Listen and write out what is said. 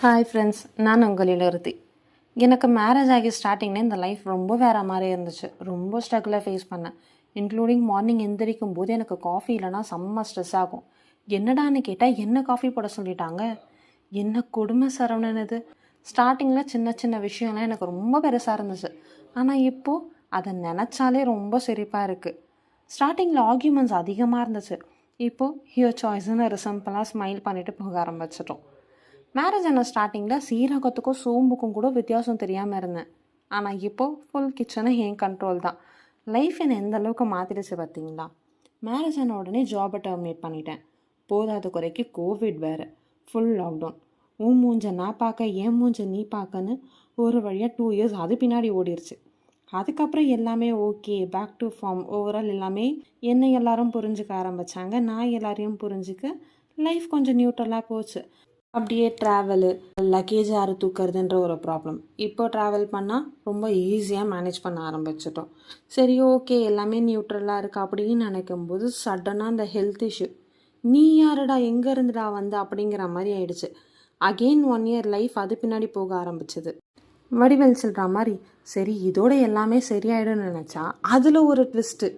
Hi friends, நான் உங்கள் இளருத்தி. எனக்கு மேரேஜ் ஆகி ஸ்டார்டிங்லேயே இந்த லைஃப் ரொம்ப வேறு மாதிரி இருந்துச்சு. ரொம்ப ஸ்ட்ரகிளை ஃபேஸ் பண்ணேன். இன்க்ளூடிங் மார்னிங் எந்திரிக்கும் போது எனக்கு காஃபி இல்லைனா செம்ம ஸ்ட்ரெஸ் ஆகும். என்னடான்னு கேட்டால் என்ன காஃபி போட சொல்லிட்டாங்க. என்ன கொடுமை சரவணன் இது. ஸ்டார்டிங்கில் சின்ன சின்ன விஷயம்லாம் எனக்கு ரொம்ப பெருசாக இருந்துச்சு. ஆனால் இப்போது அதை நினச்சாலே ரொம்ப சிரிப்பாக இருக்குது. ஸ்டார்டிங்கில் ஆர்கியூமெண்ட்ஸ் அதிகமாக இருந்துச்சு. இப்போது ஹியர் சாய்ஸ்ன்னு ஒரு சிம்பிளாக ஸ்மைல் பண்ணிவிட்டு போக ஆரம்பிச்சிட்டோம். மேரேஜ் ஆன ஸ்டார்டிங்கில் சீரகத்துக்கும் சோம்புக்கும் கூட வித்தியாசம் தெரியாமல் இருந்தேன். ஆனால் இப்போது ஃபுல் கிச்சனை என் கண்ட்ரோல் தான். லைஃப் என்னை எந்த அளவுக்கு மாற்றிடுச்சு பார்த்தீங்களா. மேரேஜ் ஆன உடனே ஜாபை டெர்மினேட் பண்ணிட்டேன். போதாத குறைக்கு கோவிட் வேறு, ஃபுல் லாக்டவுன். உன் மூஞ்ச நான் பார்க்க, என் மூஞ்ச நீ பார்க்கன்னு ஒரு வழியாக 2 இயர்ஸ் அது பின்னாடி ஓடிடுச்சு. அதுக்கப்புறம் எல்லாமே okay, back to form. Overall எல்லாமே என்னை எல்லாரும் புரிஞ்சுக்க ஆரம்பித்தாங்க. நான் எல்லாரையும் புரிஞ்சுக்க லைஃப் கொஞ்சம் நியூட்ரலாக போச்சு. அப்படியே ட்ராவலு, லக்கேஜ் யார் தூக்கிறதுன்ற ஒரு ப்ராப்ளம். இப்போ ட்ராவல் பண்ணால் ரொம்ப ஈஸியாக மேனேஜ் பண்ண ஆரம்பிச்சிட்டோம். சரி, ஓகே, எல்லாமே நியூட்ரலாக இருக்குது அப்படின்னு நினைக்கும்போது சடனாக அந்த ஹெல்த் இஷ்யூ, நீ யாருடா, எங்கே இருந்துடா வந்து அப்படிங்கிற மாதிரி ஆயிடுச்சு. அகெயின் 1 இயர் லைஃப் அது பின்னாடி போக ஆரம்பிச்சிது. வடிவேல் சொல்கிற மாதிரி சரி இதோட எல்லாமே சரியாயிடும்னு நினச்சா அதில் ஒரு ட்விஸ்ட்டு.